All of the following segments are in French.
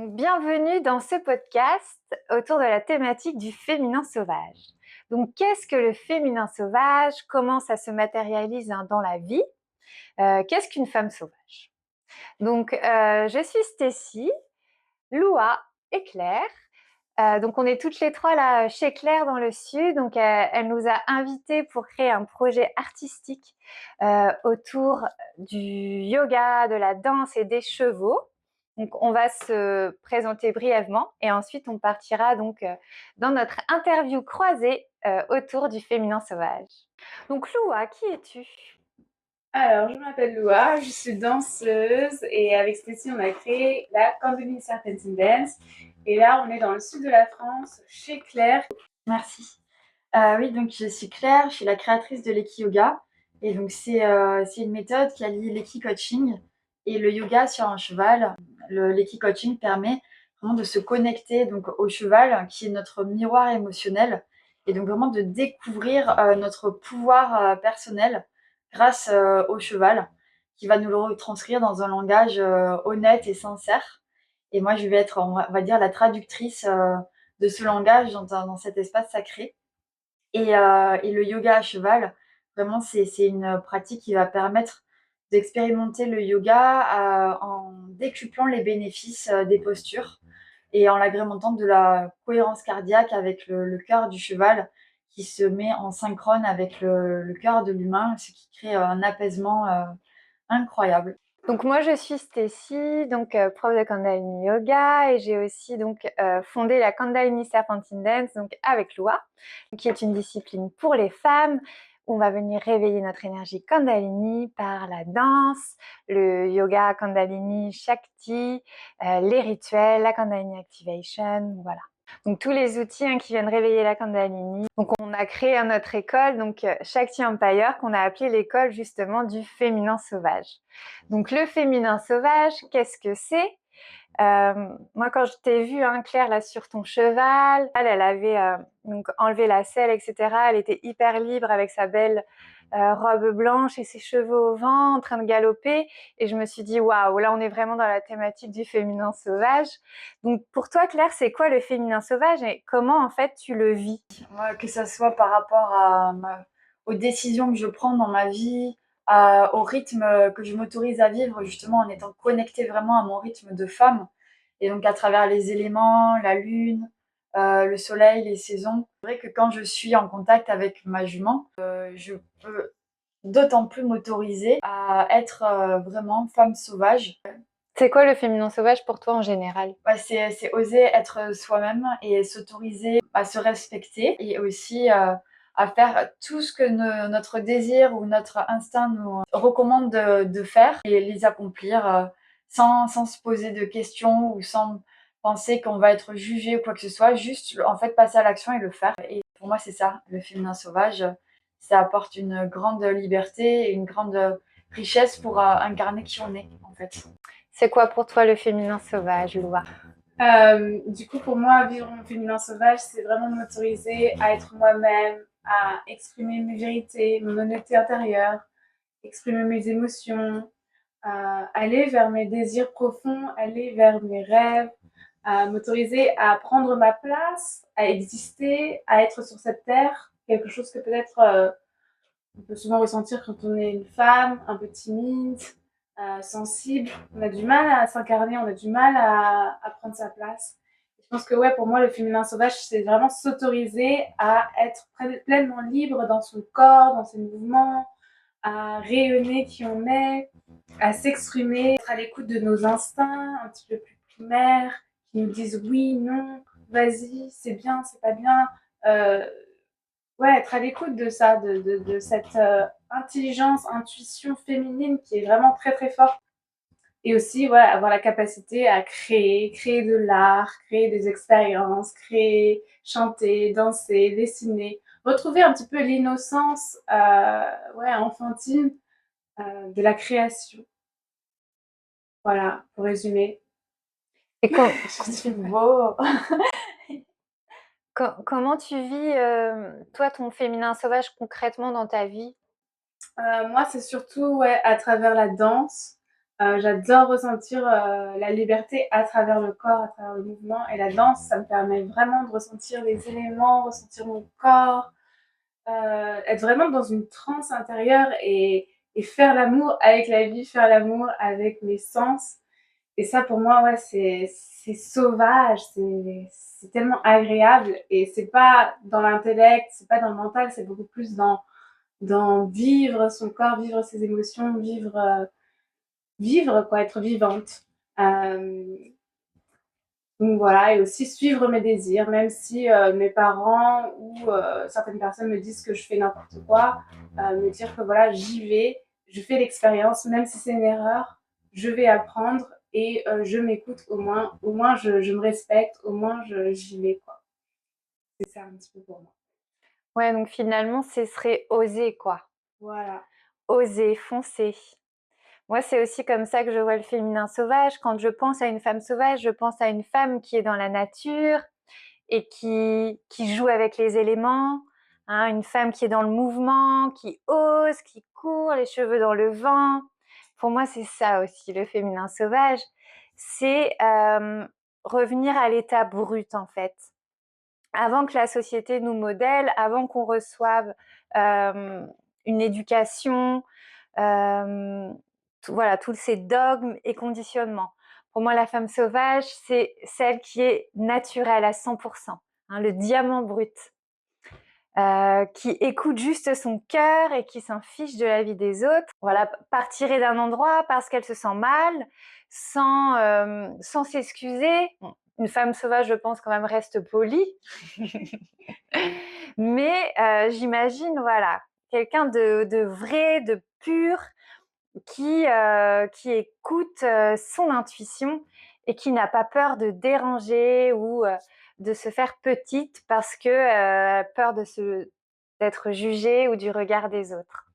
Donc, bienvenue dans ce podcast autour de la thématique du féminin sauvage. Donc, qu'est-ce que le féminin sauvage? Comment ça se matérialise dans la vie? Qu'est-ce qu'une femme sauvage? Donc, je suis Stécie, Loua et Claire. Donc, on est toutes les trois là chez Claire dans le sud. Donc, elle nous a invités pour créer un projet artistique autour du yoga, de la danse et des chevaux. Donc, on va se présenter brièvement et ensuite on partira donc dans notre interview croisée autour du féminin sauvage. Donc, Loua, qui es-tu? Alors, je m'appelle Loa, je suis danseuse et avec Stécie, on a créé la Candeli Serpentine Dance. Et là, on est dans le sud de la France, chez Claire. Merci. Oui, donc je suis Claire, je suis la créatrice de l'Eki Yoga. Et donc, c'est une méthode qui allie l'Eki Coaching et le yoga sur un cheval. L'Eki Coaching permet vraiment de se connecter donc, au cheval, qui est notre miroir émotionnel, et donc vraiment de découvrir notre pouvoir personnel grâce au cheval, qui va nous le retranscrire dans un langage honnête et sincère. Et moi, je vais être, on va dire, la traductrice de ce langage dans cet espace sacré. Et le yoga à cheval, vraiment, c'est une pratique qui va permettre d'expérimenter le yoga en décuplant les bénéfices des postures et en l'agrémentant de la cohérence cardiaque avec le cœur du cheval qui se met en synchrone avec le cœur de l'humain, ce qui crée un apaisement incroyable. Donc moi je suis Stécie, donc prof de Kundalini Yoga, et j'ai aussi donc fondé la Kundalini Serpentine Dance donc avec Loa, qui est une discipline pour les femmes. On va venir réveiller notre énergie Kundalini par la danse, le yoga Kundalini Shakti, les rituels, la Kundalini Activation, voilà. Donc tous les outils qui viennent réveiller la Kundalini. Donc on a créé notre école, donc Shakti Empire, qu'on a appelé l'école justement du féminin sauvage. Donc le féminin sauvage, qu'est-ce que c'est? Moi, quand je t'ai vue, Claire, là, sur ton cheval, elle avait donc enlevé la selle, etc. Elle était hyper libre avec sa belle robe blanche et ses cheveux au vent, en train de galoper. Et je me suis dit, waouh, là, on est vraiment dans la thématique du féminin sauvage. Donc, pour toi, Claire, c'est quoi le féminin sauvage et comment, en fait, tu le vis? Moi, que ça soit par rapport aux décisions que je prends dans ma vie, au rythme que je m'autorise à vivre, justement en étant connectée vraiment à mon rythme de femme. Et donc à travers les éléments, la lune, le soleil, les saisons. C'est vrai que quand je suis en contact avec ma jument, je peux d'autant plus m'autoriser à être vraiment femme sauvage. C'est quoi le féminin sauvage pour toi en général? Bah, c'est oser être soi-même et s'autoriser à se respecter et aussi à faire tout ce que notre désir ou notre instinct nous recommande de faire et les accomplir sans se poser de questions ou sans penser qu'on va être jugé ou quoi que ce soit, juste en fait passer à l'action et le faire. Et pour moi, c'est ça, le féminin sauvage. Ça apporte une grande liberté et une grande richesse pour incarner qui on est en fait. C'est quoi pour toi le féminin sauvage, Loua? Du coup, pour moi, vivre mon féminin sauvage, c'est vraiment m'autoriser à être moi-même, à exprimer mes vérités, mon honnêteté intérieure, exprimer mes émotions, aller vers mes désirs profonds, aller vers mes rêves, à m'autoriser à prendre ma place, à exister, à être sur cette terre, quelque chose que peut-être on peut souvent ressentir quand on est une femme, un peu timide, sensible. On a du mal à s'incarner, on a du mal à prendre sa place. Je pense que ouais, pour moi, le féminin sauvage, c'est vraiment s'autoriser à être pleinement libre dans son corps, dans ses mouvements, à rayonner qui on est, à s'exprimer, être à l'écoute de nos instincts un petit peu plus primaires, qui nous disent oui, non, vas-y, c'est bien, c'est pas bien. Euh, ouais, être à l'écoute de ça, de cette intelligence, intuition féminine qui est vraiment très très forte. Et aussi, ouais, avoir la capacité à créer, créer de l'art, créer des expériences, créer, chanter, danser, dessiner, retrouver un petit peu l'innocence ouais, enfantine de la création. Voilà, pour résumer. Et C'est beau. comment tu vis, toi, ton féminin sauvage concrètement dans ta vie? Moi, c'est surtout ouais, à travers la danse. J'adore ressentir la liberté à travers le corps, à travers le mouvement. Et la danse, ça me permet vraiment de ressentir les éléments, ressentir mon corps, être vraiment dans une transe intérieure et faire l'amour avec la vie, faire l'amour avec mes sens. Et ça, pour moi, ouais, c'est sauvage, c'est tellement agréable. Et c'est pas dans l'intellect, c'est pas dans le mental, c'est beaucoup plus dans vivre son corps, vivre ses émotions, vivre quoi, être vivante. Euh, donc voilà, et aussi suivre mes désirs, même si mes parents ou certaines personnes me disent que je fais n'importe quoi, me dire que voilà, j'y vais, je fais l'expérience, même si c'est une erreur, je vais apprendre et je m'écoute au moins je me respecte, au moins j'y vais quoi. C'est ça un petit peu pour moi. Ouais, donc finalement, ce serait oser, quoi. Voilà. Oser, foncer. Moi, c'est aussi comme ça que je vois le féminin sauvage. Quand je pense à une femme sauvage, je pense à une femme qui est dans la nature et qui joue avec les éléments, hein, une femme qui est dans le mouvement, qui ose, qui court, les cheveux dans le vent. Pour moi, c'est ça aussi, le féminin sauvage. C'est revenir à l'état brut, en fait. Avant que la société nous modèle, avant qu'on reçoive une éducation, voilà, tous ces dogmes et conditionnements. Pour moi, la femme sauvage, c'est celle qui est naturelle à 100%, hein, le diamant brut, qui écoute juste son cœur et qui s'en fiche de la vie des autres. Voilà, partirait d'un endroit parce qu'elle se sent mal, sans s'excuser. Bon, une femme sauvage, je pense, quand même reste polie. Mais j'imagine, voilà, quelqu'un de vrai, de pur, qui écoute son intuition et qui n'a pas peur de déranger ou de se faire petite parce que peur d'être jugée ou du regard des autres.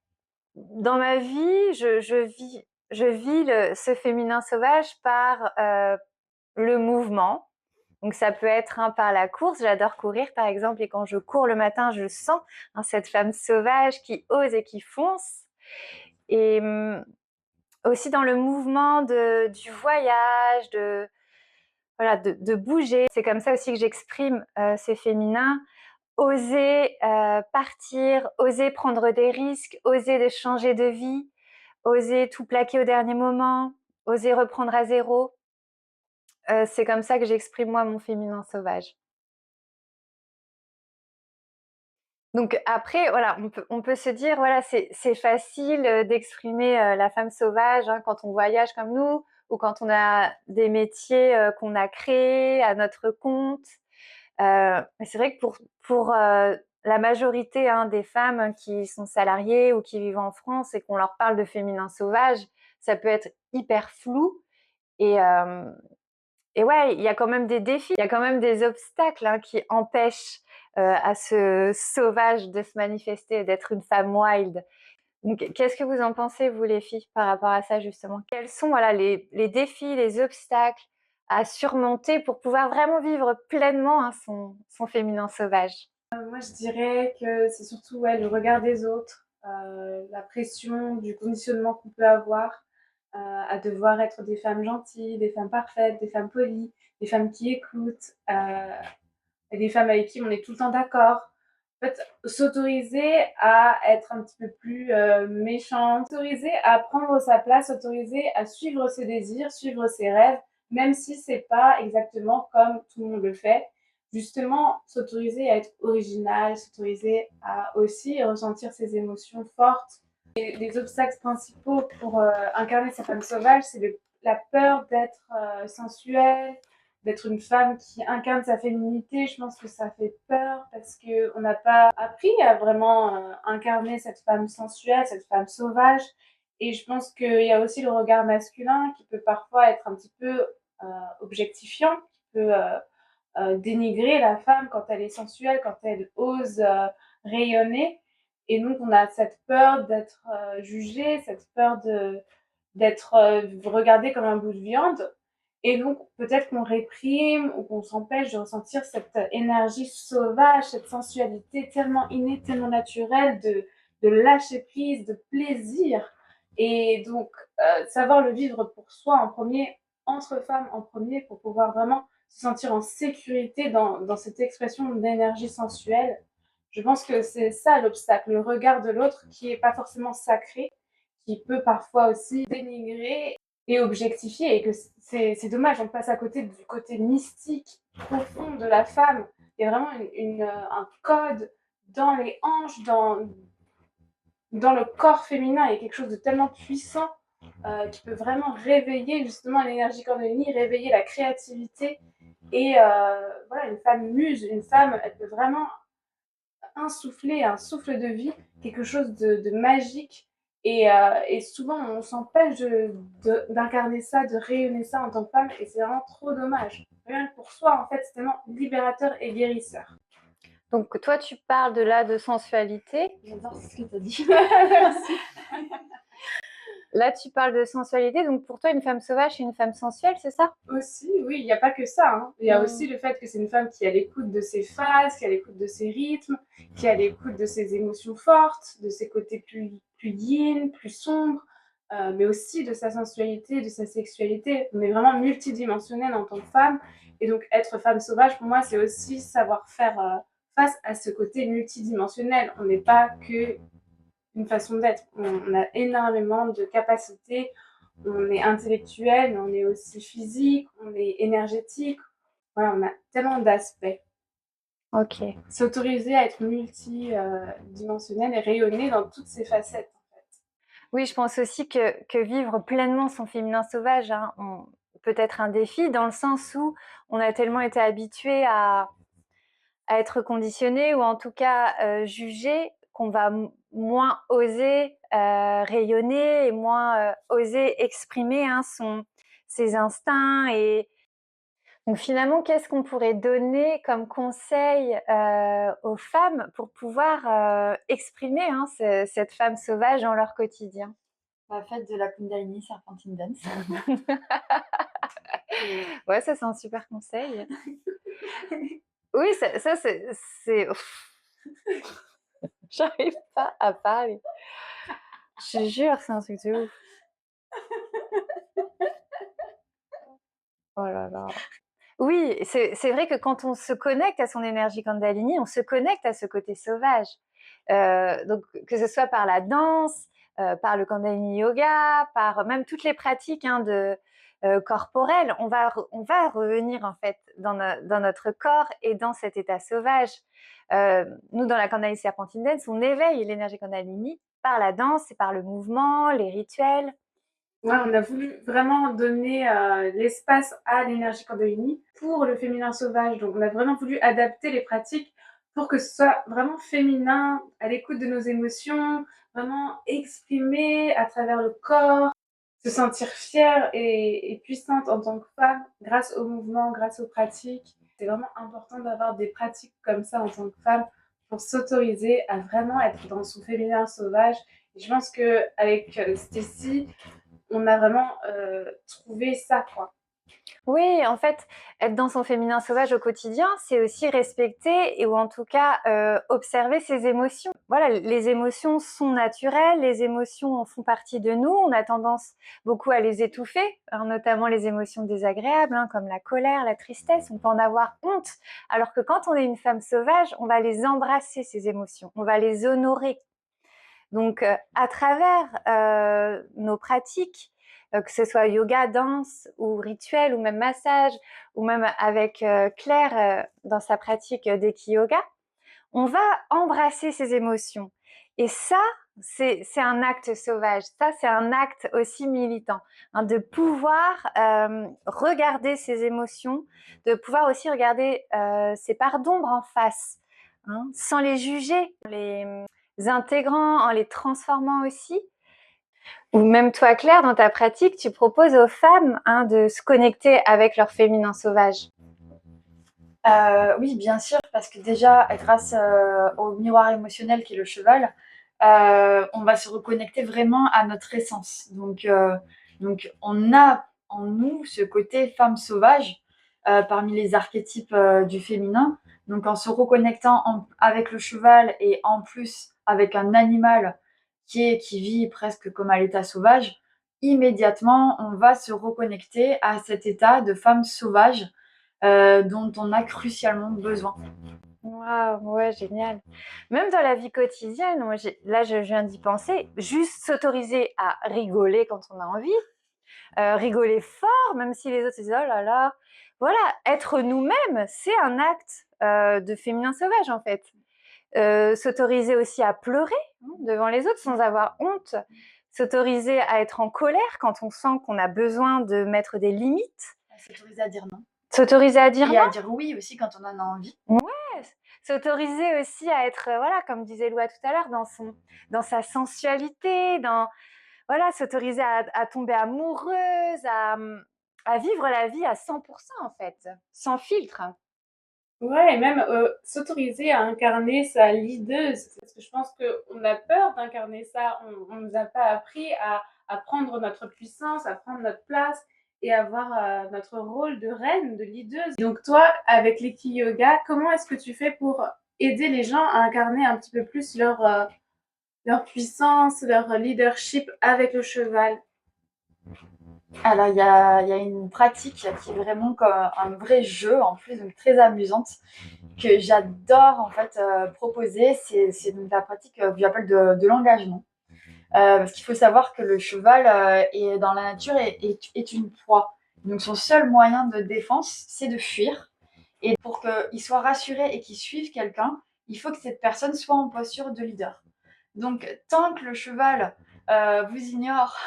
Dans ma vie, je vis ce féminin sauvage par le mouvement. Donc ça peut être par la course, j'adore courir par exemple, et quand je cours le matin, je sens cette femme sauvage qui ose et qui fonce. Et aussi dans le mouvement du voyage, voilà, de bouger. C'est comme ça aussi que j'exprime ces féminins. Oser partir, oser prendre des risques, oser de changer de vie, oser tout plaquer au dernier moment, oser reprendre à zéro. C'est comme ça que j'exprime moi mon féminin sauvage. Donc après, voilà, on peut se dire, voilà, c'est facile d'exprimer la femme sauvage hein, quand on voyage comme nous ou quand on a des métiers qu'on a créés à notre compte. Mais c'est vrai que pour la majorité hein, des femmes qui sont salariées ou qui vivent en France et qu'on leur parle de féminin sauvage, ça peut être hyper flou. Et, euh, et ouais, il y a quand même des défis, il y a quand même des obstacles hein, qui empêchent à ce sauvage de se manifester, d'être une femme wild. Donc, qu'est-ce que vous en pensez, vous les filles, par rapport à ça justement? Quels sont voilà, les défis, les obstacles à surmonter pour pouvoir vraiment vivre pleinement hein, son féminin sauvage? Moi, je dirais que c'est surtout ouais, le regard des autres, la pression du conditionnement qu'on peut avoir à devoir être des femmes gentilles, des femmes parfaites, des femmes polies, des femmes qui écoutent, et des femmes avec qui on est tout le temps d'accord. En fait, s'autoriser à être un petit peu plus méchante, s'autoriser à prendre sa place, s'autoriser à suivre ses désirs, suivre ses rêves, même si c'est pas exactement comme tout le monde le fait. Justement, s'autoriser à être original, s'autoriser à aussi ressentir ses émotions fortes. Et les obstacles principaux pour incarner sa femme sauvage, c'est la peur d'être sensuelle, d'être une femme qui incarne sa féminité. Je pense que ça fait peur parce qu'on n'a pas appris à vraiment incarner cette femme sensuelle, cette femme sauvage. Et je pense qu'il y a aussi le regard masculin qui peut parfois être un petit peu objectifiant, qui peut dénigrer la femme quand elle est sensuelle, quand elle ose rayonner. Et donc, on a cette peur d'être jugée, cette peur d'être regardée comme un bout de viande. Et donc, peut-être qu'on réprime ou qu'on s'empêche de ressentir cette énergie sauvage, cette sensualité tellement innée, tellement naturelle de lâcher prise, de plaisir Et donc, savoir le vivre pour soi en premier, entre femmes en premier, pour pouvoir vraiment se sentir en sécurité dans cette expression d'énergie sensuelle. Je pense que c'est ça l'obstacle, le regard de l'autre qui n'est pas forcément sacré, qui peut parfois aussi dénigrer et objectifier, et que c'est dommage, on passe à côté du côté mystique profond de la femme. Il y a vraiment un code dans les hanches, dans le corps féminin. Il y a quelque chose de tellement puissant qui peut vraiment réveiller justement l'énergie Kundalini, réveiller la créativité. Et voilà, une femme muse, une femme, elle peut vraiment insuffler un souffle de vie, quelque chose de magique. Et souvent, on s'empêche d'incarner ça, de rayonner ça en tant que femme, et c'est vraiment trop dommage. Rien que pour soi, en fait, c'est tellement libérateur et guérisseur. Donc toi, tu parles de sensualité. J'adore ce que tu as dit. Merci. Là, tu parles de sensualité. Donc pour toi, une femme sauvage, c'est une femme sensuelle, c'est ça? Aussi, oui, il n'y a pas que ça, hein. Il y a aussi le fait que c'est une femme qui est à l'écoute de ses phases, qui est à l'écoute de ses rythmes, qui est à l'écoute de ses émotions fortes, de ses côtés plus yin, plus sombres, mais aussi de sa sensualité, de sa sexualité. On est vraiment multidimensionnel en tant que femme. Et donc, être femme sauvage, pour moi, c'est aussi savoir faire face à ce côté multidimensionnel. On n'est pas que une façon d'être. On a énormément de capacités. On est intellectuel, mais on est aussi physique, on est énergétique. Voilà, on a tellement d'aspects. Ok. S'autoriser à être multidimensionnel et rayonner dans toutes ses facettes. En fait. Oui, je pense aussi que vivre pleinement son féminin sauvage peut être un défi, dans le sens où on a tellement été habitué à être conditionné, ou en tout cas jugé, qu'on va moins oser rayonner et moins oser exprimer ses instincts. Et donc finalement, qu'est-ce qu'on pourrait donner comme conseil aux femmes pour pouvoir exprimer cette femme sauvage dans leur quotidien? Faites de la Kundalini Serpentine Dance. Ouais, ça c'est un super conseil. Oui, ça c'est... J'arrive pas à parler. Je te jure, c'est un truc de ouf. Oh là là. Oui, c'est vrai que quand on se connecte à son énergie Kundalini, on se connecte à ce côté sauvage. Donc, que ce soit par la danse, par le Kundalini Yoga, par même toutes les pratiques corporelles, on va revenir en fait dans notre corps et dans cet état sauvage. Nous, dans la Kundalini Serpentine Dance, on éveille l'énergie Kundalini par la danse et par le mouvement, les rituels. Ouais, on a voulu vraiment donner l'espace à l'énergie Kundalini pour le féminin sauvage. Donc, on a vraiment voulu adapter les pratiques pour que ce soit vraiment féminin, à l'écoute de nos émotions, vraiment exprimé à travers le corps, se sentir fière et puissante en tant que femme grâce au mouvement, grâce aux pratiques. C'est vraiment important d'avoir des pratiques comme ça en tant que femme pour s'autoriser à vraiment être dans son féminin sauvage. Et je pense qu'avec Stécie, on a vraiment trouvé ça, quoi. Oui, en fait, être dans son féminin sauvage au quotidien, c'est aussi respecter, ou en tout cas observer ses émotions. Voilà, les émotions sont naturelles, les émotions en font partie de nous. On a tendance beaucoup à les étouffer, notamment les émotions désagréables, comme la colère, la tristesse. On peut en avoir honte, alors que quand on est une femme sauvage, on va les embrasser, ces émotions, on va les honorer. Donc, à travers nos pratiques, que ce soit yoga, danse ou rituel, ou même massage, ou même avec Claire dans sa pratique d'Eki Yoga, on va embrasser ses émotions. Et ça, c'est un acte sauvage. Ça, c'est un acte aussi militant, de pouvoir regarder ses émotions, de pouvoir aussi regarder ses parts d'ombre en face, sans les juger, les intégrant, en les transformant aussi. Ou même toi, Claire, dans ta pratique, tu proposes aux femmes de se connecter avec leur féminin sauvage. Oui, bien sûr, parce que déjà, grâce au miroir émotionnel qui est le cheval, on va se reconnecter vraiment à notre essence. Donc on a en nous ce côté femme sauvage parmi les archétypes du féminin. Donc en se reconnectant avec le cheval et en plus avec un animal qui vit presque comme à l'état sauvage, immédiatement, on va se reconnecter à cet état de femme sauvage dont on a crucialement besoin. Waouh, ouais, génial. Même dans la vie quotidienne, moi, là, je viens d'y penser, juste s'autoriser à rigoler quand on a envie, rigoler fort, même si les autres se disent oh là là. Voilà, être nous-mêmes, c'est un acte de féminin sauvage en fait. S'autoriser aussi à pleurer devant les autres sans avoir honte. S'autoriser à être en colère quand on sent qu'on a besoin de mettre des limites. S'autoriser à dire non. S'autoriser à dire Et non. à dire oui aussi quand on en a envie. Ouais, s'autoriser aussi à être, voilà, comme disait Loa tout à l'heure, dans sa sensualité, voilà, s'autoriser à tomber amoureuse, à vivre la vie à 100% en fait, sans filtre. Ouais, et même s'autoriser à incarner sa leaduse, parce que je pense qu'on a peur d'incarner ça. On nous a pas appris à prendre notre puissance, à prendre notre place et avoir notre rôle de reine, de leaduse. Donc toi, avec l'Eki Yoga, comment est-ce que tu fais pour aider les gens à incarner un petit peu plus leur puissance, leur leadership avec le cheval? Alors, il y a une pratique qui est vraiment comme un vrai jeu, en plus, donc très amusante, que j'adore en fait proposer. C'est donc la pratique que j'appelle de l'engagement. Parce qu'il faut savoir que le cheval est dans la nature est une proie. Donc son seul moyen de défense, c'est de fuir. Et pour qu'il soit rassuré et qu'il suive quelqu'un, il faut que cette personne soit en posture de leader. Donc tant que le cheval vous ignore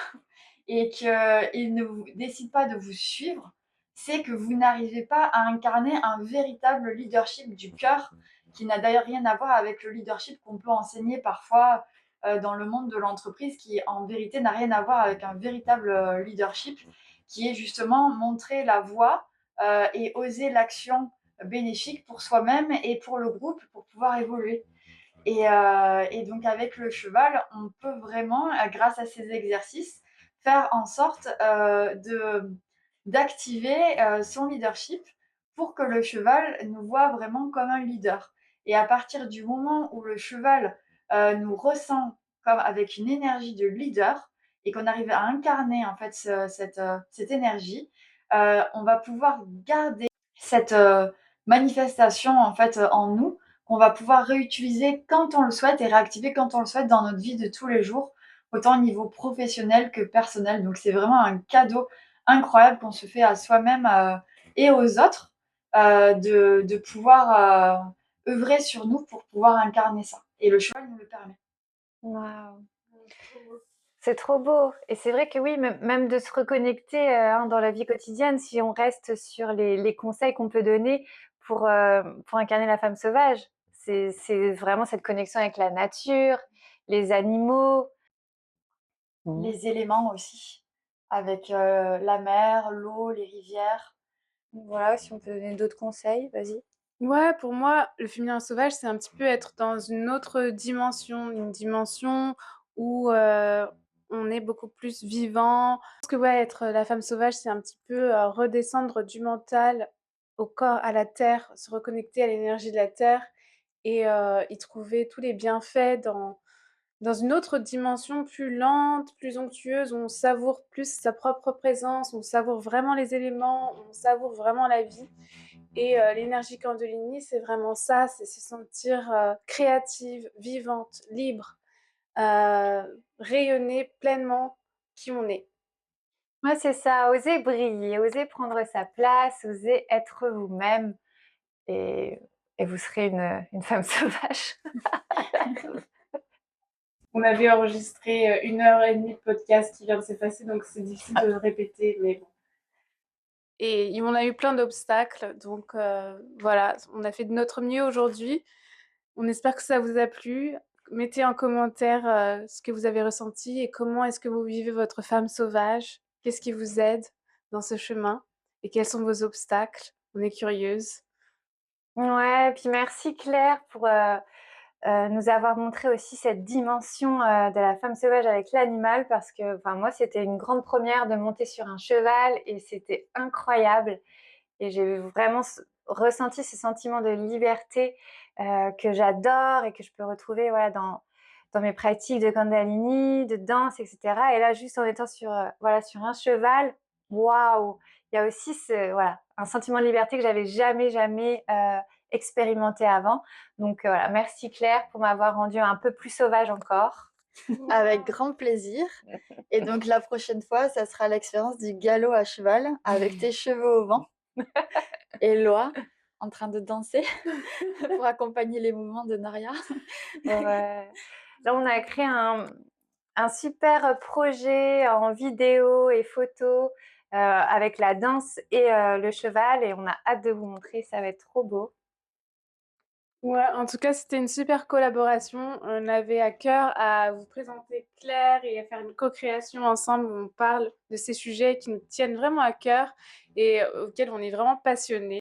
et qu'il ne décide pas de vous suivre, c'est que vous n'arrivez pas à incarner un véritable leadership du cœur, qui n'a d'ailleurs rien à voir avec le leadership qu'on peut enseigner parfois dans le monde de l'entreprise, qui en vérité n'a rien à voir avec un véritable leadership, qui est justement montrer la voie et oser l'action bénéfique pour soi-même et pour le groupe pour pouvoir évoluer. Et donc avec le cheval, on peut vraiment, grâce à ces exercices, faire en sorte d'activer son leadership pour que le cheval nous voit vraiment comme un leader. Et à partir du moment où le cheval nous ressent comme avec une énergie de leader et qu'on arrive à incarner en fait cette énergie, on va pouvoir garder cette manifestation en fait en nous qu'on va pouvoir réutiliser quand on le souhaite et réactiver quand on le souhaite dans notre vie de tous les jours, autant au niveau professionnel que personnel. Donc c'est vraiment un cadeau incroyable qu'on se fait à soi-même et aux autres de pouvoir œuvrer sur nous pour pouvoir incarner ça. Et le cheval nous le permet. Waouh. C'est trop beau. Et c'est vrai que oui, même de se reconnecter dans la vie quotidienne, si on reste sur les conseils qu'on peut donner pour incarner la femme sauvage, c'est vraiment cette connexion avec la nature, les animaux. Les éléments aussi, avec la mer, l'eau, les rivières. Voilà, si on peut donner d'autres conseils, vas-y. Ouais, pour moi, le féminin sauvage, c'est un petit peu être dans une autre dimension, une dimension où on est beaucoup plus vivant. Je pense que ouais, être la femme sauvage, c'est un petit peu redescendre du mental au corps, à la terre, se reconnecter à l'énergie de la terre et y trouver tous les bienfaits dans une autre dimension plus lente, plus onctueuse, où on savoure plus sa propre présence, on savoure vraiment les éléments, on savoure vraiment la vie. Et l'énergie Kundalini, c'est vraiment ça, c'est se sentir créative, vivante, libre, rayonner pleinement qui on est. Ouais, c'est ça, oser briller, oser prendre sa place, oser être vous-même et, et vous serez une femme sauvage. On avait enregistré 1 heure et demie de podcast qui vient de s'effacer, donc c'est difficile de le répéter, mais bon. Et on a eu plein d'obstacles, donc voilà, on a fait de notre mieux aujourd'hui. On espère que ça vous a plu. Mettez en commentaire ce que vous avez ressenti et comment est-ce que vous vivez votre femme sauvage. Qu'est-ce qui vous aide dans ce chemin et quels sont vos obstacles. On est curieuse. Ouais, puis merci Claire pour nous avoir montré aussi cette dimension de la femme sauvage avec l'animal parce que moi c'était une grande première de monter sur un cheval et c'était incroyable et j'ai vraiment ressenti ce sentiment de liberté que j'adore et que je peux retrouver voilà, dans mes pratiques de Kundalini, de danse, etc. Et là, juste en étant sur un cheval, waouh, il y a aussi un sentiment de liberté que j'avais jamais expérimenté avant. Donc voilà, merci Claire pour m'avoir rendue un peu plus sauvage encore. Avec grand plaisir. Et donc la prochaine fois, ça sera l'expérience du galop à cheval avec tes cheveux au vent et Loa en train de danser pour accompagner les mouvements de Naria. Ouais. Là, on a créé un super projet en vidéo et photo avec la danse et le cheval, et on a hâte de vous montrer, ça va être trop beau. Ouais, en tout cas, c'était une super collaboration. On avait à cœur à vous présenter Claire et à faire une co-création ensemble où on parle de ces sujets qui nous tiennent vraiment à cœur et auxquels on est vraiment passionnés.